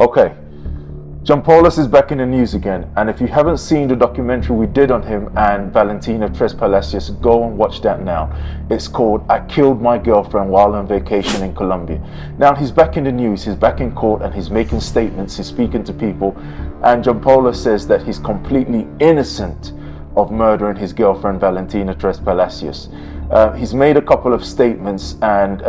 Okay, John Poulous is back in the news again, and if you haven't seen the documentary we did on him and Valentina Tres Palacios, go and watch that now. It's called I Killed My Girlfriend While on Vacation in Colombia. Now he's back in the news, he's back in court, and he's making statements, he's speaking to people, and John Poulous says that he's completely innocent of murdering his girlfriend Valentina Tres Palacios. He's made a couple of statements, and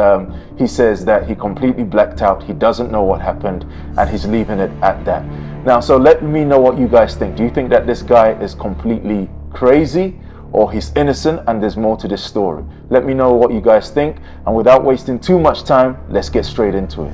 he says that he completely blacked out, he doesn't know what happened, and he's leaving it at that. Now, so let me know what you guys think. Do you think that this guy is completely crazy, or he's innocent and there's more to this story? Let me know what you guys think, and without wasting too much time, let's get straight into it.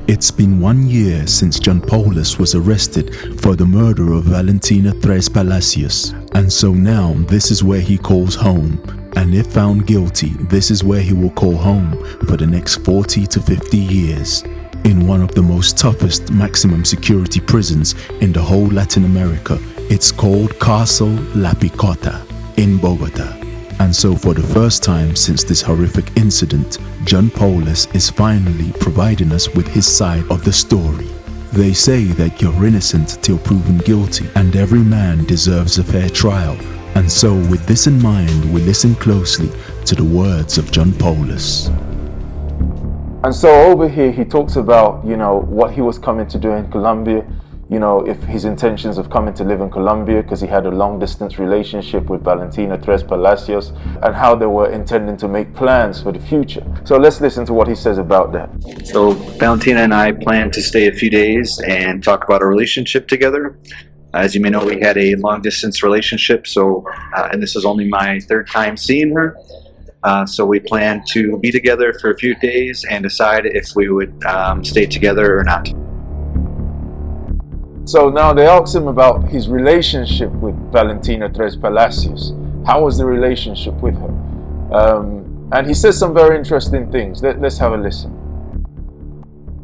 It's been 1 year since John Poulous was arrested for the murder of Valentina Tres Palacios, and so now this is where he calls home. And if found guilty, this is where he will call home for the next 40 to 50 years, in one of the most toughest maximum security prisons in the whole Latin America. It's called Cárcel La Picota in Bogota. And so for the first time since this horrific incident, John Poulous is finally providing us with his side of the story. They say that you're innocent till proven guilty, and every man deserves a fair trial. And so with this in mind, we listen closely to the words of John Poulous. And so over here he talks about, what he was coming to do in Colombia, if his intentions of coming to live in Colombia, because he had a long distance relationship with Valentina Tres Palacios, and how they were intending to make plans for the future. So let's listen to what he says about that. So Valentina and I plan to stay a few days and talk about our relationship together. As you may know, we had a long-distance relationship, and this is only my third time seeing her. So we plan to be together for a few days and decide if we would stay together or not. So now they asked him about his relationship with Valentina Tres Palacios. How was the relationship with her? And he says some very interesting things. Let's have a listen.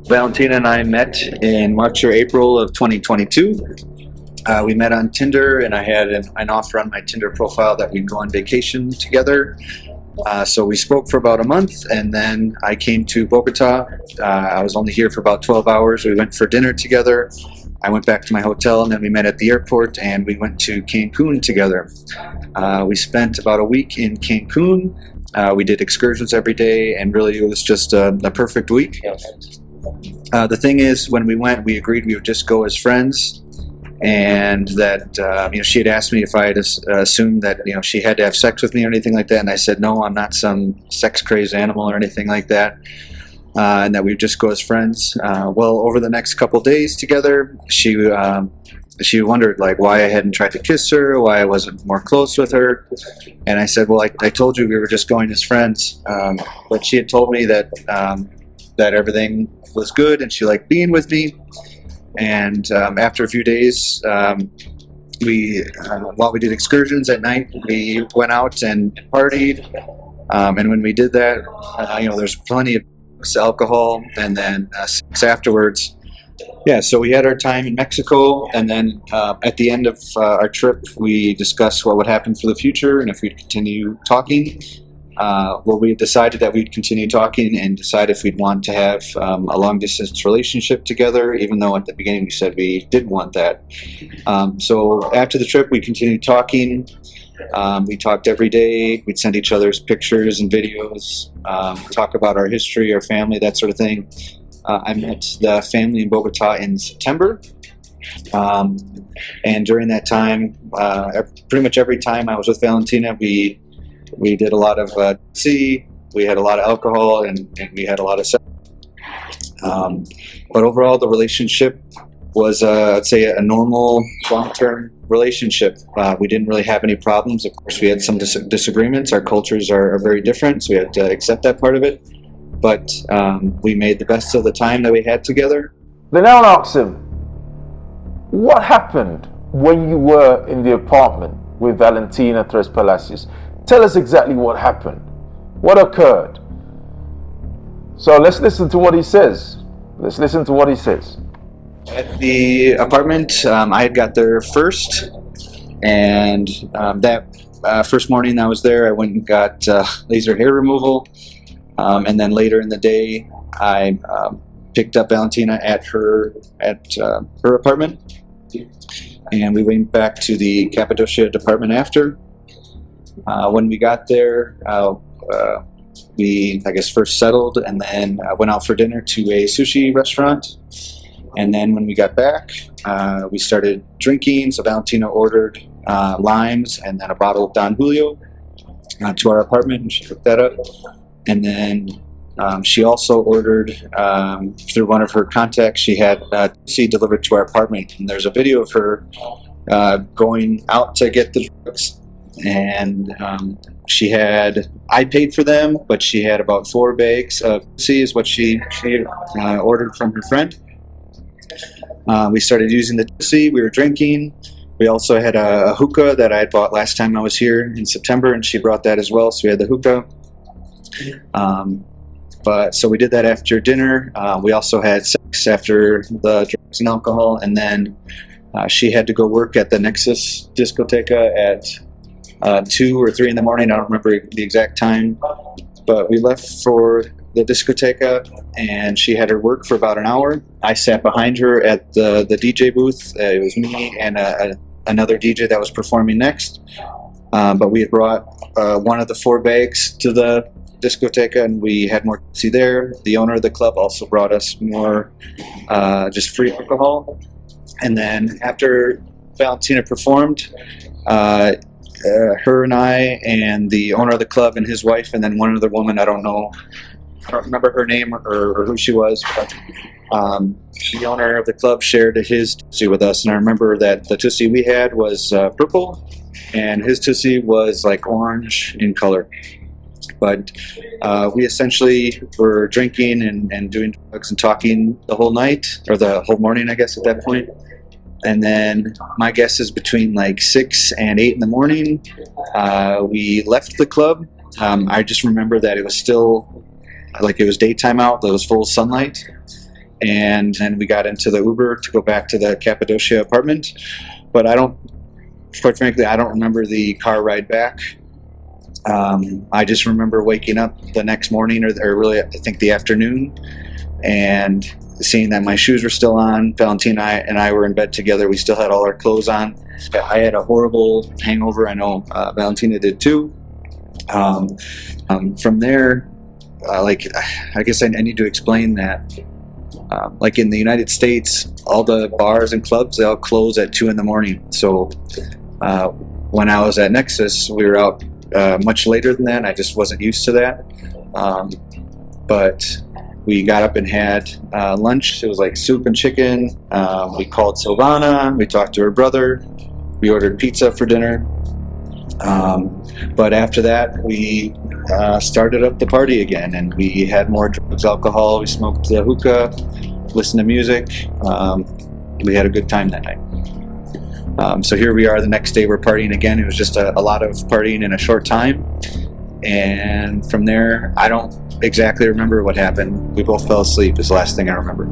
Valentina and I met in March or April of 2022. We met on Tinder, and I had an offer on my Tinder profile that we'd go on vacation together. So we spoke for about a month, and then I came to Bogota. I was only here for about 12 hours. We went for dinner together. I went back to my hotel, and then we met at the airport, and we went to Cancun together. We spent about a week in Cancun. We did excursions every day, and really it was just a perfect week. The thing is, when we went, we agreed we would just go as friends. And that she had asked me if I had assumed that she had to have sex with me or anything like that, and I said no, I'm not some sex crazed animal or anything like that, and that we would just go as friends. Well, over the next couple days together, she wondered why I hadn't tried to kiss her, why I wasn't more close with her, and I said, well, I told you we were just going as friends, but she had told me that everything was good and she liked being with me. And after a few days, while we did excursions at night, we went out and partied. And when we did that, there's plenty of alcohol, and then sex afterwards. Yeah, so we had our time in Mexico, and then at the end of our trip, we discussed what would happen for the future and if we'd continue talking. We decided that we'd continue talking and decide if we'd want to have a long-distance relationship together, even though at the beginning we said we did want that. So after the trip, we continued talking. We talked every day. We'd send each other's pictures and videos, talk about our history, our family, that sort of thing. I met the family in Bogota in September. And during that time, pretty much every time I was with Valentina, we did a lot of we had a lot of alcohol, and we had a lot of sex. But overall, the relationship was, I'd say, a normal, long-term relationship. We didn't really have any problems. Of course, we had some disagreements. Our cultures are very different, so we had to accept that part of it. But we made the best of the time that we had together. They now asked him, what happened when you were in the apartment with Valentina Tres Palacios? Tell us exactly what happened. What occurred? So let's listen to what he says. At the apartment, I had got there first, and that first morning I was there, I went and got laser hair removal, and then later in the day I picked up Valentina at her apartment, and we went back to the Cappadocia department after. When we got there, we, I guess, first settled and then went out for dinner to a sushi restaurant. And then when we got back, we started drinking. So Valentina ordered limes and then a bottle of Don Julio to our apartment, and she hooked that up. And then she also ordered, through one of her contacts, she had tea delivered to our apartment. And there's a video of her going out to get the drugs. And I paid for them, but she had about 4 bags of tea is what she ordered from her friend. We started using the tea, we were drinking. We also had a hookah that I had bought last time I was here in September, and she brought that as well, so we had the hookah. So we did that after dinner. We also had sex after the drugs and alcohol, and then she had to go work at the Nexus Discoteca at 2 or 3 in the morning. I don't remember the exact time, but we left for the discoteca and she had her work for about an hour. I sat behind her at the DJ booth. It was me and another DJ that was performing next, but we had brought one of the 4 bags to the discoteca and we had more to see there. The owner of the club also brought us more just free alcohol. And then after Valentina performed, her and I and the owner of the club and his wife and then one other woman, I don't remember her name or who she was, but the owner of the club shared his Tussie with us. And I remember that the Tussie we had was purple and his Tussie was like orange in color. But we essentially were drinking and doing drugs and talking the whole night, or the whole morning, I guess, at that point. And then my guess is between like 6 and 8 in the morning, we left the club. I just remember that it was still, like it was daytime out, there was full sunlight. And then we got into the Uber to go back to the Cappadocia apartment. But quite frankly, I don't remember the car ride back. I just remember waking up the next morning, or really, I think the afternoon, and seeing that my shoes were still on. Valentina and I were in bed together. We still had all our clothes on. I had a horrible hangover. I know Valentina did too. From there, I guess I need to explain that. Like in the United States, all the bars and clubs, they all close at 2 in the morning. So when I was at Nexus, we were out much later than that. And I just wasn't used to that. But we got up and had lunch. It was like soup and chicken. We called Silvana. We talked to her brother. We ordered pizza for dinner. But after that, we started up the party again, and we had more drugs, alcohol. We smoked the hookah, listened to music. We had a good time that night. So here we are the next day. We're partying again. It was just a lot of partying in a short time. And from there, I don't exactly remember what happened. We both fell asleep is the last thing I remember.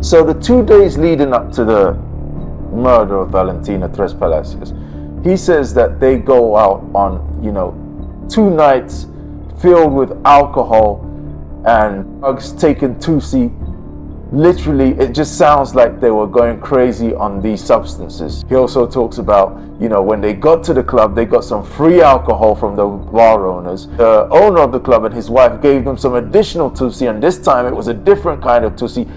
So the 2 days leading up to the murder of Valentina Tres Palacios, he says that they go out on, 2 nights filled with alcohol and drugs, taken Tussie. Literally, it just sounds like they were going crazy on these substances. He also talks about, when they got to the club, they got some free alcohol from the bar owners. The owner of the club and his wife gave them some additional Tussie, and this time it was a different kind of Tussie.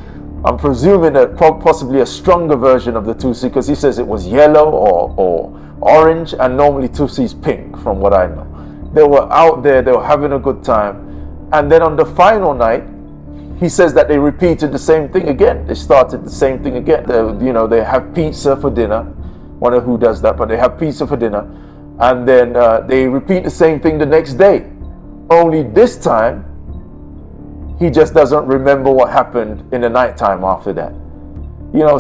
I'm presuming that possibly a stronger version of the Tussie, because he says it was yellow or orange, and normally Tussie's pink, from what I know. They were out there, they were having a good time. And then on the final night, he says that they repeated the same thing again. They started the same thing again. They have pizza for dinner. Wonder who does that, but they have pizza for dinner. And then they repeat the same thing the next day. Only this time, he just doesn't remember what happened in the nighttime after that.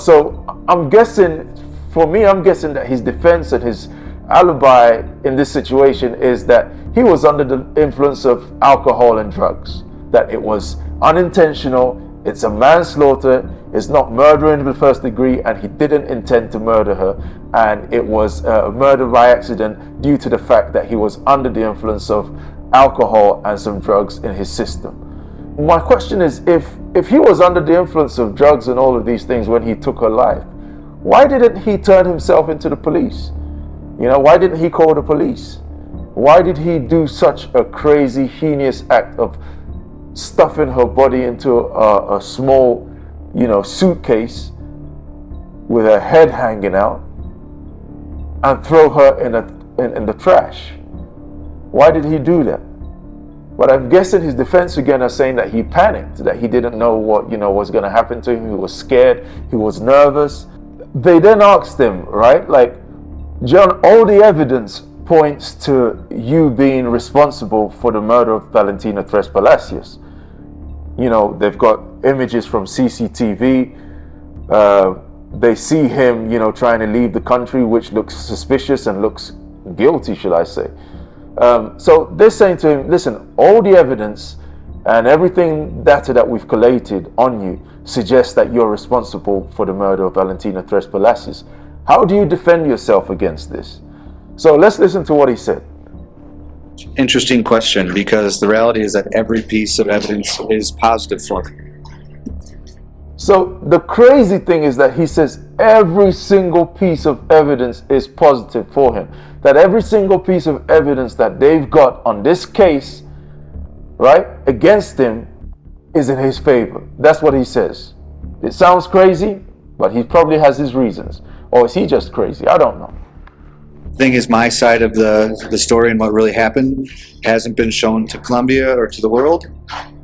So I'm guessing that his defense and his alibi in this situation is that he was under the influence of alcohol and drugs, that it was unintentional, it's a manslaughter, it's not murder in the first degree, and he didn't intend to murder her, and it was murder by accident due to the fact that he was under the influence of alcohol and some drugs in his system. My question is, if if he was under the influence of drugs and all of these things when he took her life, why didn't he turn himself into the police? You know, why didn't he call the police? Why did he do such a crazy, heinous act of stuffing her body into a small, you know, suitcase with her head hanging out and throw her in the trash? Why did he do that? But I'm guessing his defense again are saying that he panicked, that he didn't know what, you know, was going to happen to him. He was scared. He was nervous. They then asked him, right? Like, John, all the evidence points to you being responsible for the murder of Valentina Tres Palacios. You know, they've got images from CCTV. They see him, you know, trying to leave the country, which looks suspicious and looks guilty, should I say. So they're saying to him, listen, all the evidence and everything data that we've collated on you suggests that you're responsible for the murder of Valentina Tres Palacios. How do you defend yourself against this? So let's listen to what he said. Interesting question, because the reality is that every piece of evidence is positive for me. So the crazy thing is that he says every single piece of evidence is positive for him. That every single piece of evidence that they've got on this case, right, against him is in his favor. That's what he says. It sounds crazy, but he probably has his reasons. Or is he just crazy? I don't know. Thing is, my side of the story and what really happened hasn't been shown to Colombia or to the world.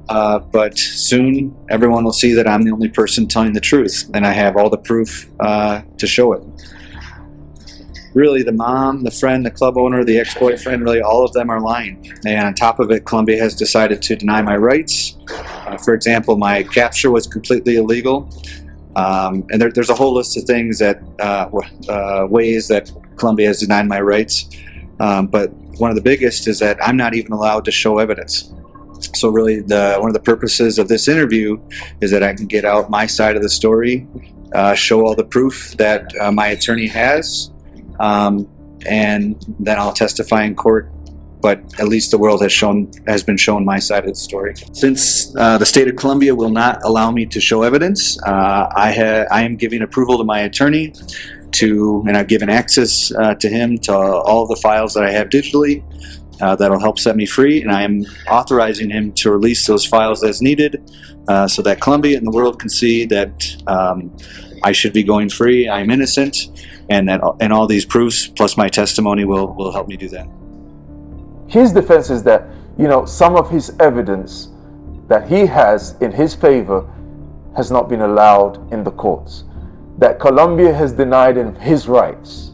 But soon everyone will see that I'm the only person telling the truth, and I have all the proof to show it. Really, the mom, the friend, the club owner, the ex-boyfriend, really all of them are lying. And on top of it, Colombia has decided to deny my rights. For example, my capture was completely illegal. And there's a whole list of things that ways that Colombia has denied my rights. But one of the biggest is that I'm not even allowed to show evidence. So really, one of the purposes of this interview is that I can get out my side of the story, show all the proof that my attorney has, and then I'll testify in court. But at least the world has been shown my side of the story. Since the state of Colombia will not allow me to show evidence, I am giving approval to my attorney and I've given access to him to all of the files that I have digitally. That'll help set me free, and I am authorizing him to release those files as needed, so that Colombia and the world can see that I should be going free, I'm innocent, and all these proofs plus my testimony will help me do that. His defense is that, you know, some of his evidence that he has in his favor has not been allowed in the courts. That Colombia has denied him his rights.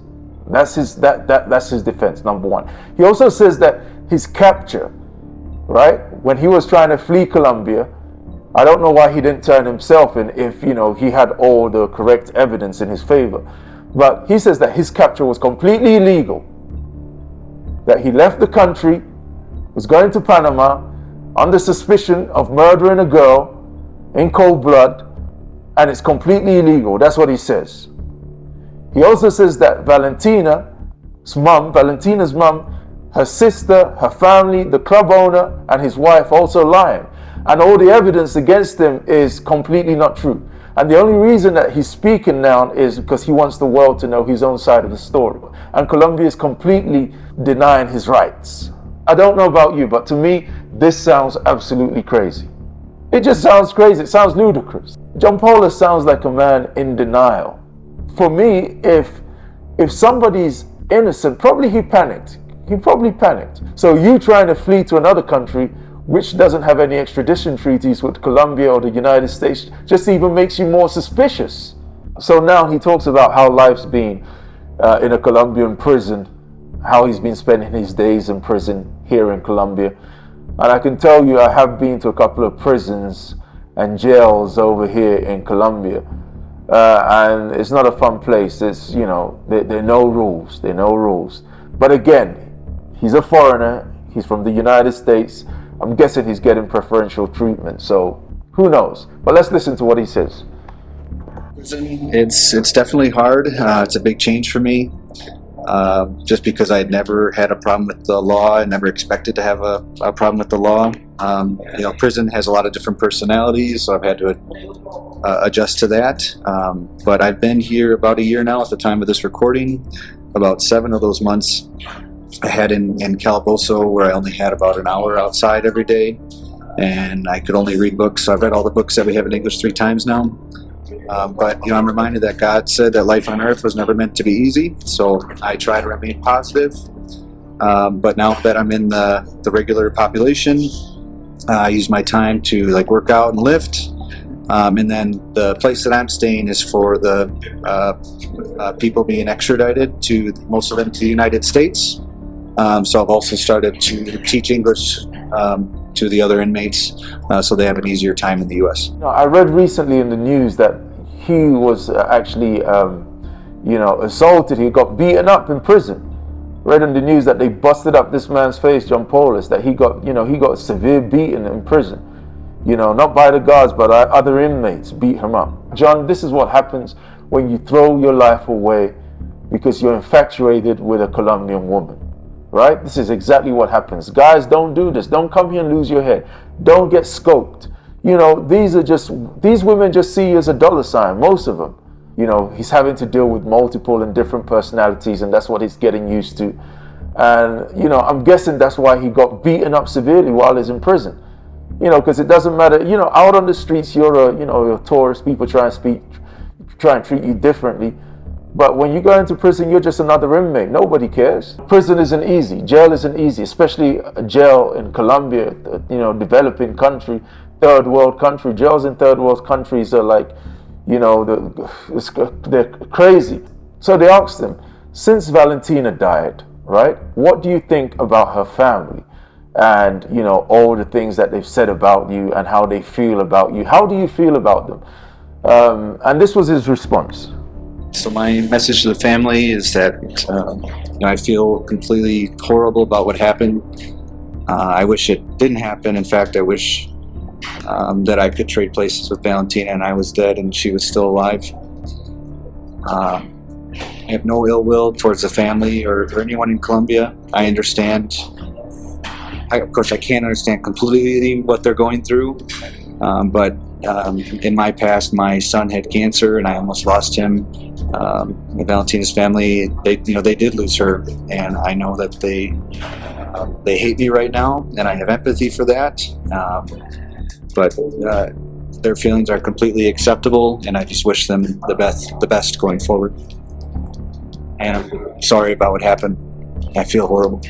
That's his defense, number one. He also says that his capture, right, when he was trying to flee Colombia, I don't know why he didn't turn himself in if, you know, he had all the correct evidence in his favor. But he says that his capture was completely illegal. That he left the country, was going to Panama under suspicion of murdering a girl in cold blood, and it's completely illegal. That's what he says. He also says that Valentina's mum, her sister, her family, the club owner, and his wife also lying. And all the evidence against him is completely not true. And the only reason that he's speaking now is because he wants the world to know his own side of the story. And Colombia is completely denying his rights. I don't know about you, but to me, this sounds absolutely crazy. It just sounds crazy. It sounds ludicrous. John Poulous sounds like a man in denial. For me, if somebody's innocent, probably he panicked. He probably panicked. So you trying to flee to another country which doesn't have any extradition treaties with Colombia or the United States, just even makes you more suspicious. So now he talks about how life's been in a Colombian prison, how he's been spending his days in prison here in Colombia. And I can tell you, I have been to a couple of prisons and jails over here in Colombia. And it's not a fun place. It's, you know, there are no rules. There are no rules. But again, he's a foreigner. He's from the United States. I'm guessing he's getting preferential treatment, so who knows? But let's listen to what he says. It's definitely hard. It's a big change for me. just because I had never had a problem with the law and never expected to have a problem with the law. Prison has a lot of different personalities, so I've had to adjust to that. But I've been here about a year now at the time of this recording. About 7 of those months I had in Calabozo, where I only had about an hour outside every day, and I could only read books. So I've read all the books that we have in English 3 times now. But I'm reminded that God said that life on earth was never meant to be easy, so I try to remain positive. But now that I'm in the regular population, I use my time to work out and lift. And then the place that I'm staying is for the people being extradited, most of them to the United States. So I've also started to teach English to the other inmates, so they have an easier time in the U.S. I read recently in the news that he was actually, assaulted. He got beaten up in prison. Read in the news that they busted up this man's face, John Poulous, that he got severe beating in prison. Not by the guards, but other inmates beat him up. John, this is what happens when you throw your life away because you're infatuated with a Colombian woman. Right? This is exactly what happens. Guys, don't do this. Don't come here and lose your head. Don't get scoped. These women just see you as a dollar sign, most of them. He's having to deal with multiple and different personalities, and that's what he's getting used to. And, I'm guessing that's why he got beaten up severely while he's in prison. Because it doesn't matter, out on the streets, you're a tourist, people try and treat you differently. But when you go into prison, you're just another inmate. Nobody cares. Prison isn't easy. Jail isn't easy, especially a jail in Colombia, developing country, third world country. Jails in third world countries are they're crazy. So they asked him, since Valentina died, right, what do you think about her family? And, all the things that they've said about you and how they feel about you. How do you feel about them? And this was his response. So my message to the family is that I feel completely horrible about what happened. I wish it didn't happen. In fact, I wish that I could trade places with Valentina and I was dead and she was still alive. I have no ill will towards the family or anyone in Colombia. I understand. Of course, I can't understand completely what they're going through, but in my past, my son had cancer and I almost lost him. Valentina's family, they did lose her, and I know that they hate me right now, and I have empathy for that. But their feelings are completely acceptable, and I just wish them the best going forward. And I'm sorry about what happened. I feel horrible.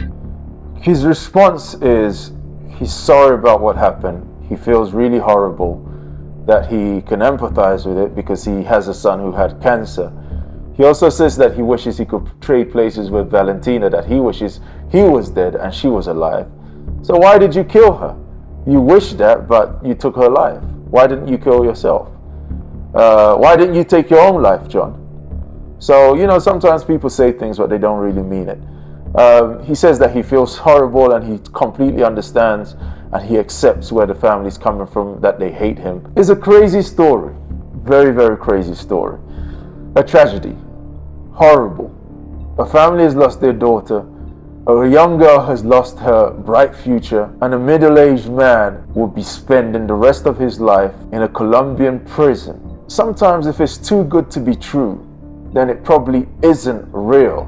His response is he's sorry about what happened. He feels really horrible, that he can empathize with it because he has a son who had cancer. He also says that he wishes he could trade places with Valentina, that he wishes he was dead and she was alive. So why did you kill her? You wished that, but you took her life. Why didn't you kill yourself? Why didn't you take your own life, John? So, sometimes people say things, but they don't really mean it. He says that he feels horrible and he completely understands and he accepts where the family's coming from, that they hate him. It's a crazy story. Very, very crazy story. A tragedy. Horrible. A family has lost their daughter. A young girl has lost her bright future, and a middle-aged man will be spending the rest of his life in a Colombian prison. Sometimes if it's too good to be true, then it probably isn't real.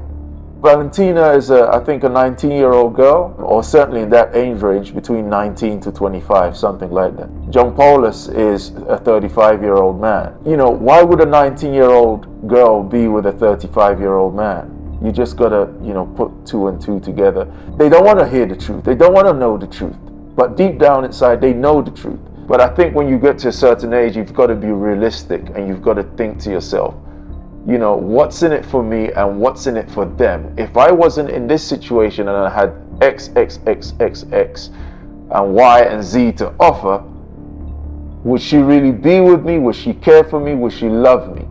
Valentina is, I think, a 19-year-old girl, or certainly in that age range, between 19 to 25, something like that. John Poulous is a 35-year-old man. Why would a 19-year-old girl be with a 35-year-old man? You just gotta, put 2 and 2 together. They don't want to hear the truth. They don't want to know the truth. But deep down inside, they know the truth. But I think when you get to a certain age, you've got to be realistic and you've got to think to yourself, what's in it for me and what's in it for them? If I wasn't in this situation and I had X, X, X, X, X, and Y and Z to offer, would she really be with me? Would she care for me? Would she love me?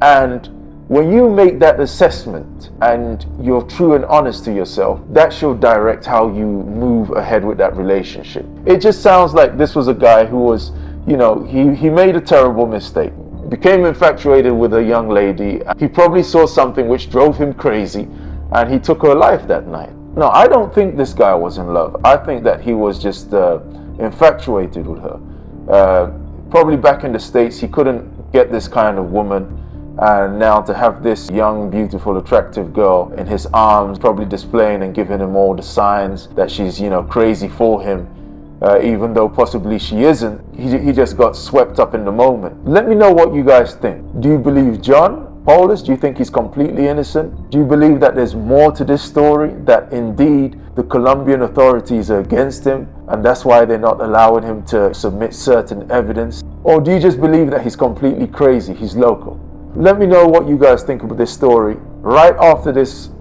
And when you make that assessment and you're true and honest to yourself, that should direct how you move ahead with that relationship. It just sounds like this was a guy who was, he made a terrible mistake, became infatuated with a young lady. He probably saw something which drove him crazy, and he took her life that night. No, I don't think this guy was in love. I think that he was just infatuated with her. Probably back in the States, he couldn't get this kind of woman. And now to have this young, beautiful, attractive girl in his arms, probably displaying and giving him all the signs that she's, crazy for him, even though possibly she isn't, he just got swept up in the moment. Let me know what you guys think. Do you believe John Poulous? Do you think he's completely innocent? Do you believe that there's more to this story, that indeed the Colombian authorities are against him and that's why they're not allowing him to submit certain evidence? Or do you just believe that he's completely crazy, he's local? Let me know what you guys think about this story. Right after this,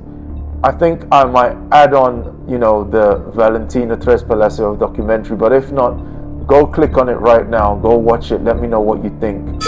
I think I might add on, the Valentina Tres Palacios documentary, but if not, go click on it right now, go watch it, let me know what you think.